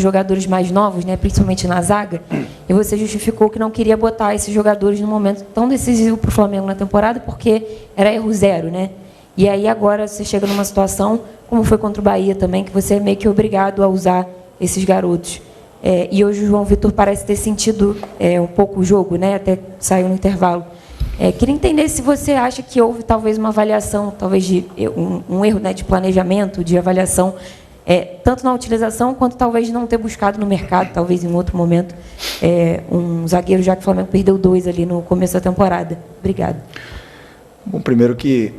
jogadores mais novos, né, principalmente na zaga, e você justificou que não queria botar esses jogadores num momento tão decisivo para o Flamengo na temporada, porque era erro zero, né? E aí agora você chega numa situação, como foi contra o Bahia também, que você é meio que obrigado a usar esses garotos. E hoje o João Vitor parece ter sentido um pouco o jogo, né? Até saiu no intervalo. Queria entender se você acha que houve talvez uma avaliação, talvez de um erro, né, de planejamento, de avaliação, tanto na utilização quanto talvez de não ter buscado no mercado, talvez em outro momento, um zagueiro, já que o Flamengo perdeu 2 ali no começo da temporada. Obrigado. Bom, primeiro que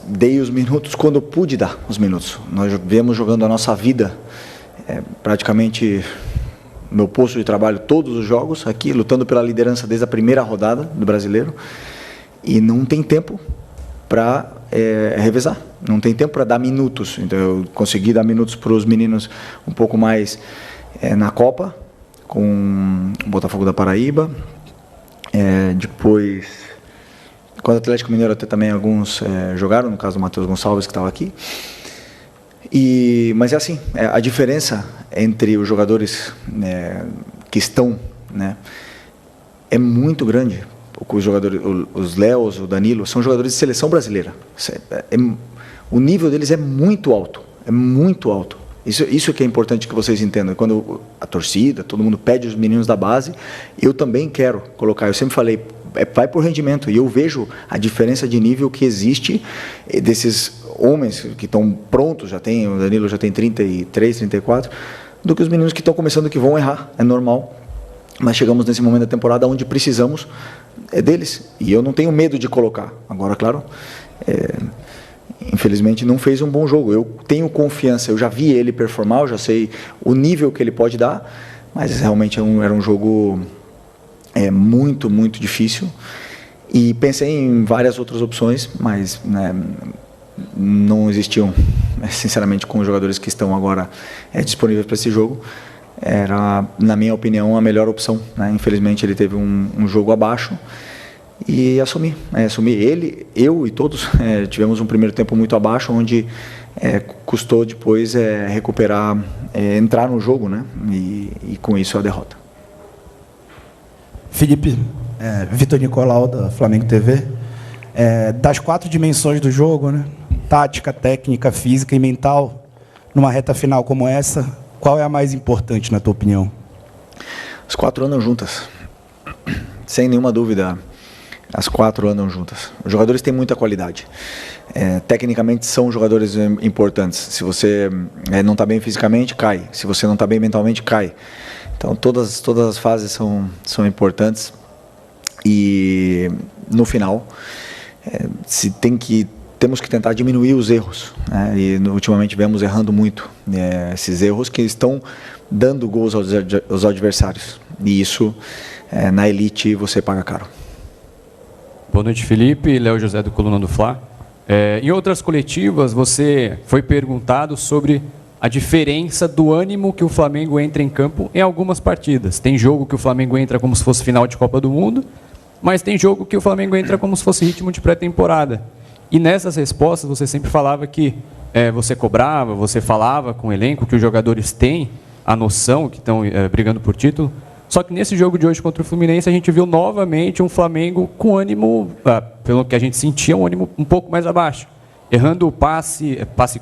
dei os minutos quando eu pude dar os minutos. Nós viemos jogando a nossa vida, praticamente meu posto de trabalho, todos os jogos aqui, lutando pela liderança desde a primeira rodada do Brasileiro, e não tem tempo para revezar, não tem tempo para dar minutos. Então eu consegui dar minutos para os meninos um pouco mais na Copa, com o Botafogo da Paraíba, depois com o Atlético Mineiro até também alguns jogaram, no caso do Matheus Gonçalves, que estava aqui. Mas é assim, a diferença entre os jogadores que estão, né, é muito grande. Os jogadores, os Léos, o Danilo, são jogadores de seleção brasileira. O nível deles é muito alto, Isso que é importante que vocês entendam. Quando a torcida, todo mundo pede os meninos da base, eu também quero colocar. Eu sempre falei, vai por rendimento. E eu vejo a diferença de nível que existe desses homens que estão prontos, o Danilo já tem 33, 34, do que os meninos que estão começando, que vão errar, é normal. Mas chegamos nesse momento da temporada onde precisamos deles. E eu não tenho medo de colocar. Agora, claro, infelizmente não fez um bom jogo. Eu tenho confiança, eu já vi ele performar, eu já sei o nível que ele pode dar, mas realmente era um jogo muito, muito difícil. E pensei em várias outras opções, mas não existiam, sinceramente, com os jogadores que estão agora disponíveis para esse jogo. Era, na minha opinião, a melhor opção, né? Infelizmente ele teve um jogo abaixo e assumi. Ele, eu e todos tivemos um primeiro tempo muito abaixo, onde custou depois recuperar, entrar no jogo, né? E com isso a derrota. Felipe, Vitor Nicolau, da Flamengo TV. Das 4 dimensões do jogo, né? Tática, técnica, física e mental, numa reta final como essa, qual é a mais importante, na tua opinião? As 4 andam juntas, sem nenhuma dúvida. As 4 andam juntas. Os jogadores têm muita qualidade. Tecnicamente são jogadores importantes. Se você não está bem fisicamente, cai. Se você não está bem mentalmente, cai. Então todas as fases são importantes. E no final, temos que tentar diminuir os erros, né? E ultimamente vemos errando muito esses erros que estão dando gols aos adversários. E isso, na elite, você paga caro. Boa noite, Felipe. Léo José, do Coluna do Fla. Em outras coletivas, você foi perguntado sobre a diferença do ânimo que o Flamengo entra em campo em algumas partidas. Tem jogo que o Flamengo entra como se fosse final de Copa do Mundo, mas tem jogo que o Flamengo entra como se fosse ritmo de pré-temporada. E nessas respostas você sempre falava que você cobrava, você falava com o elenco que os jogadores têm a noção que estão brigando por título. Só que nesse jogo de hoje contra o Fluminense a gente viu novamente um Flamengo com ânimo, pelo que a gente sentia, um ânimo um pouco mais abaixo. Errando o passe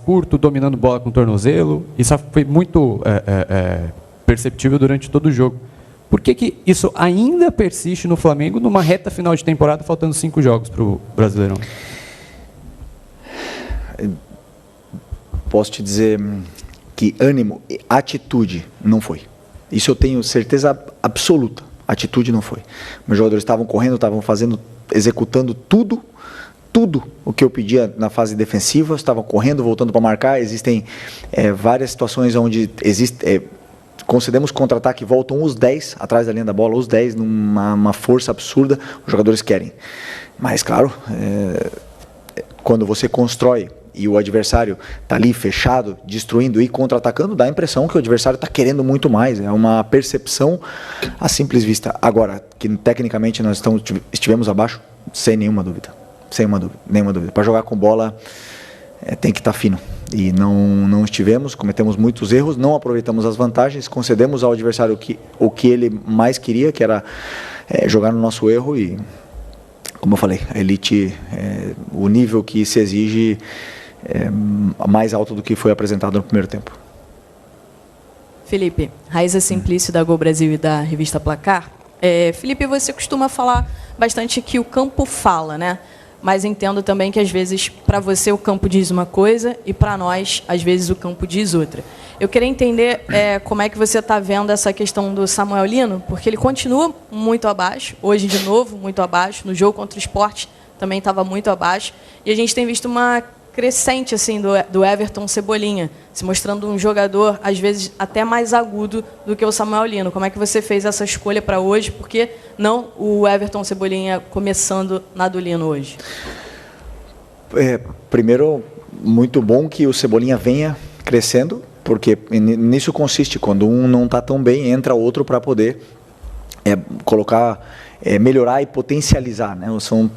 curto, dominando bola com o tornozelo. Isso foi muito perceptível durante todo o jogo. Por que isso ainda persiste no Flamengo numa reta final de temporada, faltando 5 jogos para o Brasileirão? Posso te dizer que ânimo, atitude não foi. Isso eu tenho certeza absoluta. Atitude não foi. Meus jogadores estavam correndo, estavam fazendo, executando tudo o que eu pedia na fase defensiva, estavam correndo, voltando para marcar. Existem várias situações onde concedemos contra-ataque, voltam os 10 atrás da linha da bola, os 10 numa força absurda, os jogadores querem. Mas, claro, quando você constrói e o adversário está ali fechado, destruindo e contra-atacando, dá a impressão que o adversário está querendo muito mais. É uma percepção à simples vista. Agora, que tecnicamente nós estivemos abaixo, sem nenhuma dúvida. Sem nenhuma dúvida. Para jogar com bola, tem que estar fino. E não estivemos, cometemos muitos erros, não aproveitamos as vantagens, concedemos ao adversário o que ele mais queria, que era jogar no nosso erro. E, como eu falei, a elite, o nível que se exige é mais alto do que foi apresentado no primeiro tempo. Felipe, Raíza Simplício da Gol Brasil e da revista Placar. Felipe, você costuma falar bastante que o campo fala, né? Mas entendo também que às vezes para você o campo diz uma coisa e para nós às vezes o campo diz outra. Eu queria entender como é que você está vendo essa questão do Samuel Lino, porque ele continua muito abaixo, hoje de novo muito abaixo, no jogo contra o Sport também estava muito abaixo, e a gente tem visto uma crescente assim do Everton Cebolinha, se mostrando um jogador às vezes até mais agudo do que o Samuel Lino. Como é que você fez essa escolha para hoje? Por que não o Everton Cebolinha começando na do Lino hoje? Primeiro, muito bom que o Cebolinha venha crescendo, porque nisso consiste, quando um não está tão bem, entra outro para poder colocar, melhorar e potencializar, né? São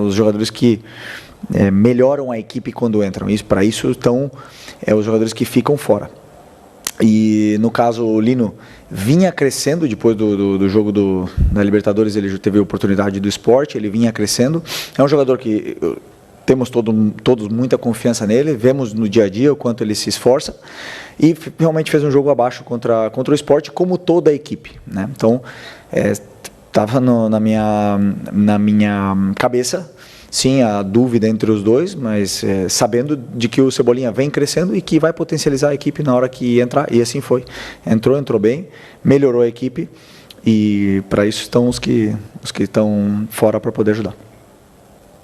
os jogadores que melhoram a equipe quando entram. Para isso estão os jogadores que ficam fora. E no caso o Lino vinha crescendo depois do jogo da Libertadores, ele teve a oportunidade do Sport, ele vinha crescendo. É um jogador que temos todos muita confiança nele, vemos no dia a dia o quanto ele se esforça e realmente fez um jogo abaixo contra o Sport, como toda a equipe, né? Então estava na minha cabeça, sim, a dúvida entre os dois, mas sabendo de que o Cebolinha vem crescendo e que vai potencializar a equipe na hora que entrar, e assim foi. Entrou bem, melhorou a equipe, e para isso estão os que estão fora para poder ajudar.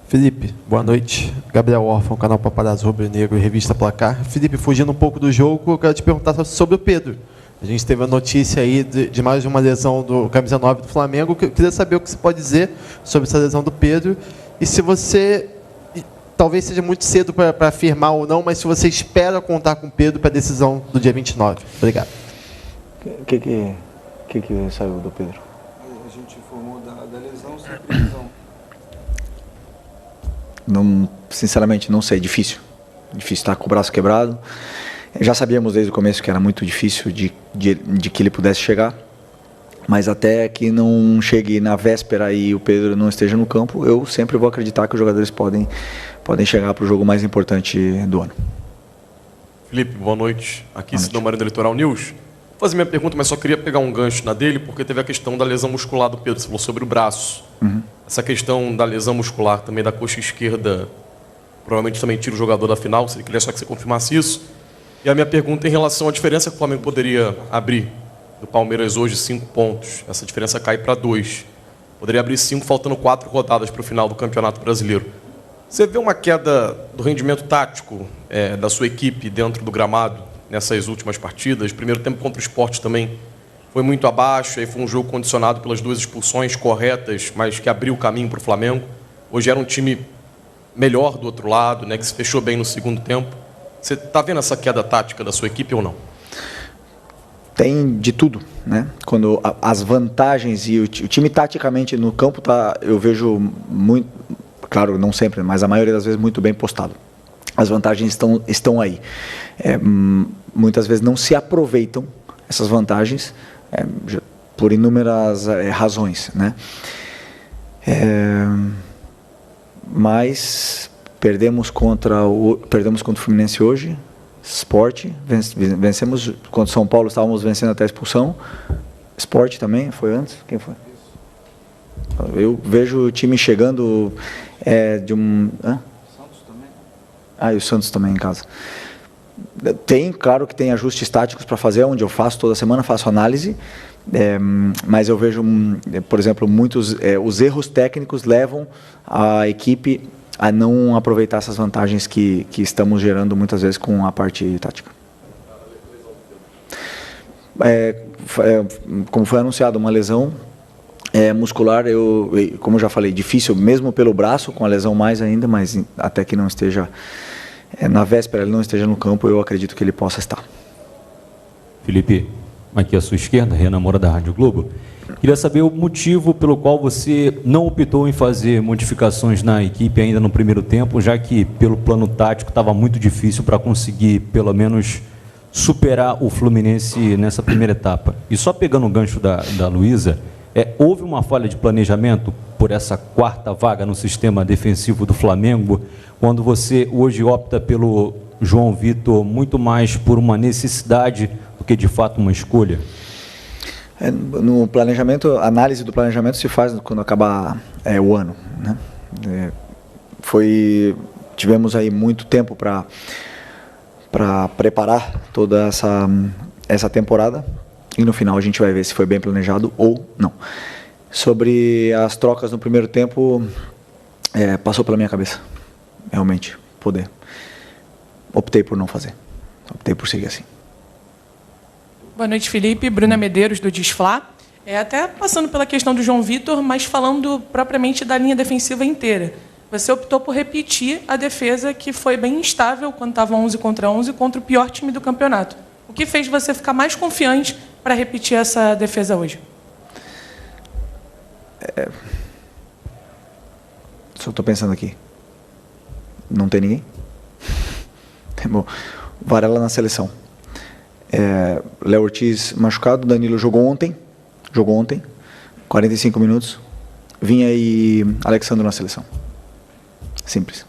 Felipe, boa noite. Gabriel Orfão, canal Paparazzo Rubro Negro e revista Placar. Felipe, fugindo um pouco do jogo, eu quero te perguntar sobre o Pedro. A gente teve a notícia aí de mais uma lesão do camisa 9 do Flamengo. Eu queria saber o que você pode dizer sobre essa lesão do Pedro. E se você, talvez seja muito cedo para afirmar ou não, mas se você espera contar com o Pedro para a decisão do dia 29. Obrigado. O que saiu do Pedro? A gente informou da lesão sem previsão. Sinceramente, não sei. Difícil estar com o braço quebrado. Já sabíamos desde o começo que era muito difícil de que ele pudesse chegar. Mas até que não chegue na véspera e o Pedro não esteja no campo, eu sempre vou acreditar que os jogadores podem chegar para o jogo mais importante do ano. Felipe, boa noite. Aqui Cidão Marinho do Litoral News. Vou fazer minha pergunta, mas só queria pegar um gancho na dele, porque teve a questão da lesão muscular do Pedro. Você falou sobre o braço. Uhum. Essa questão da lesão muscular também da coxa esquerda, provavelmente também tira o jogador da final. Se ele queria só que você confirmasse isso. E a minha pergunta em relação à diferença que o Flamengo poderia abrir do Palmeiras hoje, 5 pontos. Essa diferença cai para 2. Poderia abrir 5, faltando 4 rodadas para o final do Campeonato Brasileiro. Você vê uma queda do rendimento tático da sua equipe dentro do gramado nessas últimas partidas? Primeiro tempo contra o Sport também foi muito abaixo, aí foi um jogo condicionado pelas 2 expulsões corretas, mas que abriu o caminho para o Flamengo. Hoje era um time melhor do outro lado, né, que se fechou bem no segundo tempo. Você está vendo essa queda tática da sua equipe ou não? Tem de tudo, né? Quando as vantagens e o time taticamente no campo eu vejo muito, claro, não sempre, mas a maioria das vezes muito bem postado. As vantagens estão aí. Muitas vezes não se aproveitam essas vantagens por inúmeras razões, né? Mas perdemos contra o Fluminense hoje. Sport, vencemos contra o São Paulo, estávamos vencendo até a expulsão. Sport também, foi antes? Quem foi? Eu vejo o time chegando de um... Santos também? E o Santos também em casa. Claro que tem ajustes táticos para fazer, onde eu faço toda semana, faço análise, mas eu vejo, por exemplo, os erros técnicos levam a equipe a não aproveitar essas vantagens que estamos gerando muitas vezes com a parte tática. Como foi anunciado, uma lesão muscular, como eu já falei, difícil mesmo pelo braço, com a lesão mais ainda, mas até que não esteja, na véspera ele não esteja no campo, eu acredito que ele possa estar. Felipe, aqui à sua esquerda, Renan Moura da Rádio Globo. Queria saber o motivo pelo qual você não optou em fazer modificações na equipe ainda no primeiro tempo, já que pelo plano tático estava muito difícil para conseguir, pelo menos, superar o Fluminense nessa primeira etapa. E só pegando o gancho da Luísa, houve uma falha de planejamento por essa quarta vaga no sistema defensivo do Flamengo, quando você hoje opta pelo João Vitor muito mais por uma necessidade do que de fato uma escolha? No planejamento, a análise do planejamento se faz quando acabar o ano, né? Tivemos aí muito tempo para preparar toda essa temporada e no final a gente vai ver se foi bem planejado ou não. Sobre as trocas no primeiro tempo, passou pela minha cabeça, realmente, poder. Optei por não fazer, optei por seguir assim. Boa noite, Felipe. Bruna Medeiros, do Desflá. Até passando pela questão do João Vitor, mas falando propriamente da linha defensiva inteira. Você optou por repetir a defesa que foi bem instável quando estava 11 contra 11 contra o pior time do campeonato. O que fez você ficar mais confiante para repetir essa defesa hoje? Só estou pensando aqui. Não tem ninguém? Bom, Varela na seleção. Léo Ortiz machucado, Danilo jogou ontem, 45 minutos. Vinha e Alexandre na seleção. Simples.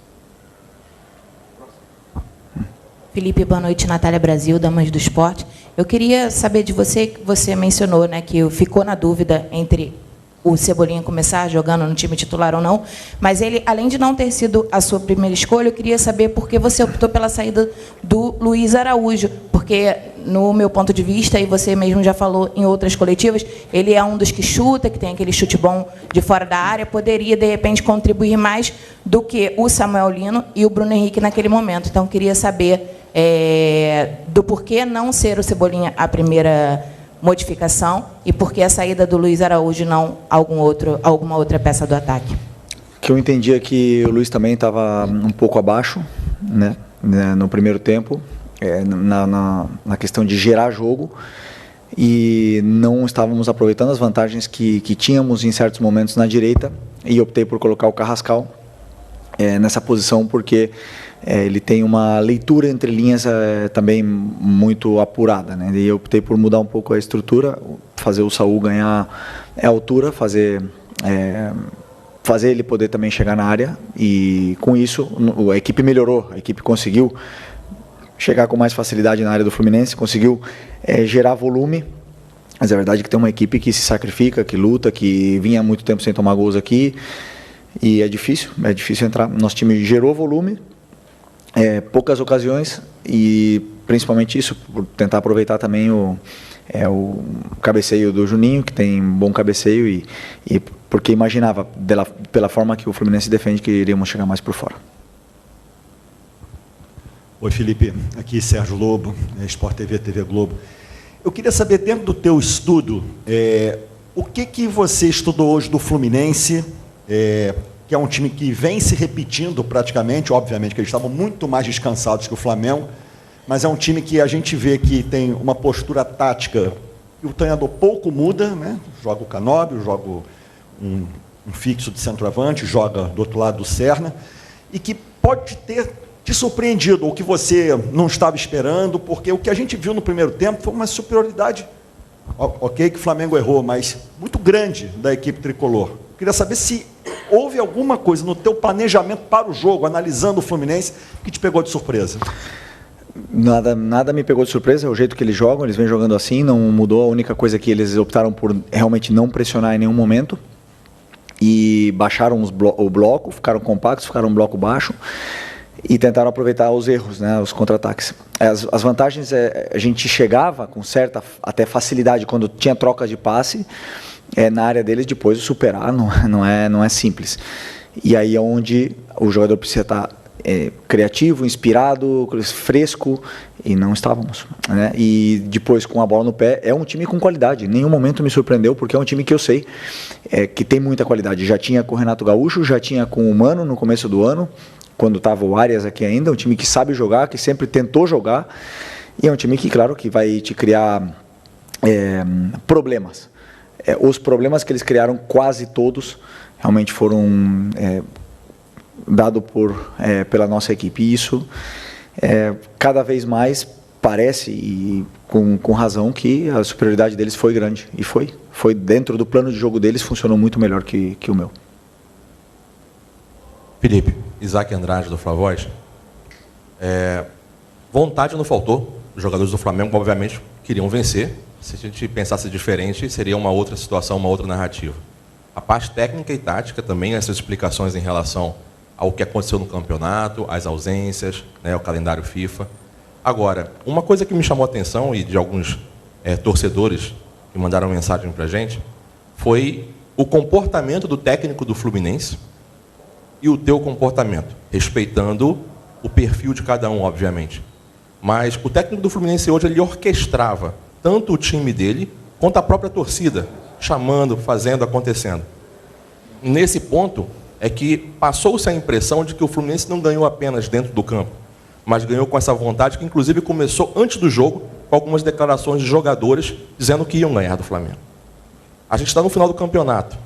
Felipe, boa noite. Natália Brasil, Damas do Esporte. Eu queria saber de você, que você mencionou, né, que ficou na dúvida entre o Cebolinha começar jogando no time titular ou não, mas ele, além de não ter sido a sua primeira escolha, eu queria saber por que você optou pela saída do Luiz Araújo, porque, no meu ponto de vista, e você mesmo já falou em outras coletivas, ele é um dos que chuta, que tem aquele chute bom de fora da área, poderia, de repente, contribuir mais do que o Samuel Lino e o Bruno Henrique naquele momento. Então, eu queria saber do porquê não ser o Cebolinha a primeira modificação e por que a saída do Luiz Araújo e não alguma outra peça do ataque. O que eu entendi é que o Luiz também estava um pouco abaixo, né, no primeiro tempo, na questão de gerar jogo, e não estávamos aproveitando as vantagens que tínhamos em certos momentos na direita, e optei por colocar o Carrascal nessa posição porque ele tem uma leitura entre linhas também muito apurada, né? E eu optei por mudar um pouco a estrutura, fazer o Saul ganhar altura, fazer ele poder também chegar na área, e com isso a equipe melhorou, a equipe conseguiu chegar com mais facilidade na área do Fluminense, conseguiu gerar volume, mas é verdade que tem uma equipe que se sacrifica, que luta, que vinha há muito tempo sem tomar gols aqui, e é difícil entrar. Nosso time gerou volume, poucas ocasiões, e principalmente isso, por tentar aproveitar também o cabeceio do Juninho, que tem bom cabeceio, e porque imaginava, pela forma que o Fluminense defende, que iríamos chegar mais por fora. Oi, Felipe, aqui Sérgio Lobo, Sport TV, TV Globo. Eu queria saber, dentro do teu estudo, o que você estudou hoje do Fluminense, que é um time que vem se repetindo praticamente, obviamente que eles estavam muito mais descansados que o Flamengo, mas é um time que a gente vê que tem uma postura tática que o treinador pouco muda, né? Joga o Canóbio, joga um fixo de centroavante, joga do outro lado do Serna, e que pode ter te surpreendido, ou que você não estava esperando, porque o que a gente viu no primeiro tempo foi uma superioridade, ok, que o Flamengo errou, mas muito grande da equipe tricolor. Eu queria saber se houve alguma coisa no teu planejamento para o jogo, analisando o Fluminense, que te pegou de surpresa. Nada me pegou de surpresa, é o jeito que eles jogam, eles vêm jogando assim, não mudou. A única coisa que eles optaram por realmente não pressionar em nenhum momento, e baixaram o bloco, ficaram compactos, ficaram um bloco baixo, e tentaram aproveitar os erros, né, os contra-ataques. As vantagens, a gente chegava com certa até facilidade quando tinha troca de passe na área deles, depois superar não é simples. E aí é onde o jogador precisa estar criativo, inspirado, fresco, e não estávamos, né? E depois, com a bola no pé, é um time com qualidade. Em nenhum momento me surpreendeu, porque é um time que eu sei que tem muita qualidade. Já tinha com o Renato Gaúcho, já tinha com o Mano no começo do ano, quando estava o Arias aqui ainda, um time que sabe jogar, que sempre tentou jogar, e é um time que, claro, que vai te criar problemas. os problemas que eles criaram, quase todos, realmente foram dados pela nossa equipe. E isso, cada vez mais, parece, e com razão, que a superioridade deles foi grande. E foi dentro do plano de jogo deles, funcionou muito melhor que o meu. Felipe, Isaac Andrade, do Flavoz. Vontade não faltou. Os jogadores do Flamengo, obviamente, queriam vencer. Se a gente pensasse diferente, seria uma outra situação, uma outra narrativa. A parte técnica e tática também, essas explicações em relação ao que aconteceu no campeonato, as ausências, né, o calendário FIFA. Agora, uma coisa que me chamou a atenção, e de alguns torcedores que mandaram mensagem para a gente, foi o comportamento do técnico do Fluminense e o teu comportamento, respeitando o perfil de cada um, obviamente. Mas o técnico do Fluminense hoje, ele orquestrava tanto o time dele, quanto a própria torcida, chamando, fazendo, acontecendo. Nesse ponto, é que passou-se a impressão de que o Fluminense não ganhou apenas dentro do campo, mas ganhou com essa vontade que, inclusive, começou antes do jogo, com algumas declarações de jogadores dizendo que iam ganhar do Flamengo. A gente está no final do campeonato.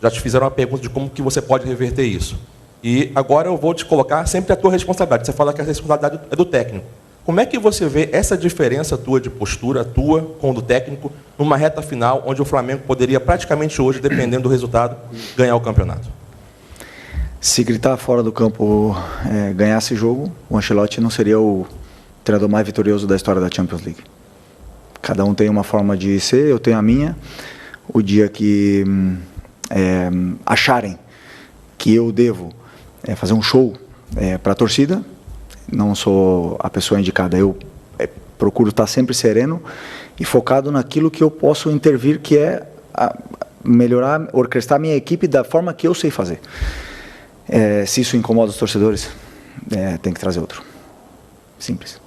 Já te fizeram uma pergunta de como que você pode reverter isso. E agora eu vou te colocar sempre a tua responsabilidade. Você fala que a responsabilidade é do técnico. Como é que você vê essa diferença tua de postura, tua com o do técnico, numa reta final, onde o Flamengo poderia praticamente hoje, dependendo do resultado, ganhar o campeonato? Se gritar fora do campo ganhasse jogo, o Ancelotti não seria o treinador mais vitorioso da história da Champions League. Cada um tem uma forma de ser, eu tenho a minha. O dia que acharem que eu devo fazer um show para a torcida, não sou a pessoa indicada. Eu procuro estar sempre sereno e focado naquilo que eu posso intervir, que é melhorar, orquestrar minha equipe da forma que eu sei fazer. Se isso incomoda os torcedores, tem que trazer outro. Simples.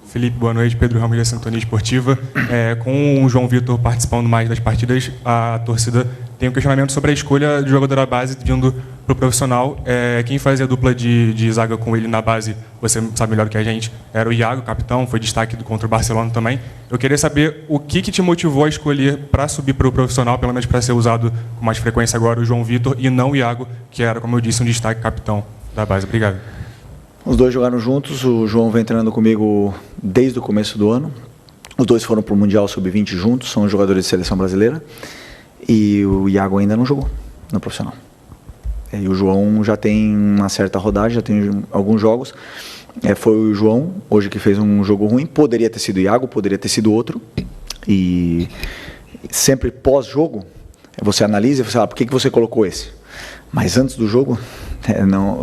Felipe, boa noite. Pedro Ramos da Sintonia Esportiva. Com o João Vitor participando mais das partidas, a torcida tem um questionamento sobre a escolha do jogador da base vindo para o profissional. Quem fazia a dupla de zaga com ele na base, você sabe melhor do que a gente, era o Iago, capitão, foi destaque contra o Barcelona também. Eu queria saber o que te motivou a escolher para subir para o profissional, pelo menos para ser usado com mais frequência agora, o João Vitor, e não o Iago, que era, como eu disse, um destaque capitão da base. Obrigado. Os dois jogaram juntos, o João vem treinando comigo desde o começo do ano. Os dois foram para o Mundial Sub-20 juntos, são jogadores de seleção brasileira. E o Iago ainda não jogou no profissional. E o João já tem uma certa rodagem, já tem alguns jogos. Foi o João, hoje, que fez um jogo ruim. Poderia ter sido o Iago, poderia ter sido outro. E sempre pós-jogo, você analisa e você fala, por que você colocou esse? Mas antes do jogo,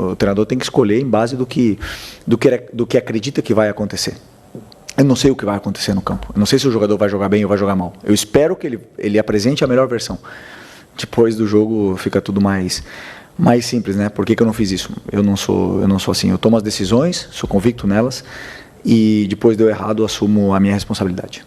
o treinador tem que escolher em base do que acredita que vai acontecer. Eu não sei o que vai acontecer no campo. Eu não sei se o jogador vai jogar bem ou vai jogar mal. Eu espero que ele apresente a melhor versão. Depois do jogo fica tudo mais simples, né? Por que eu não fiz isso? Eu não sou assim. Eu tomo as decisões, sou convicto nelas e depois deu errado, assumo a minha responsabilidade.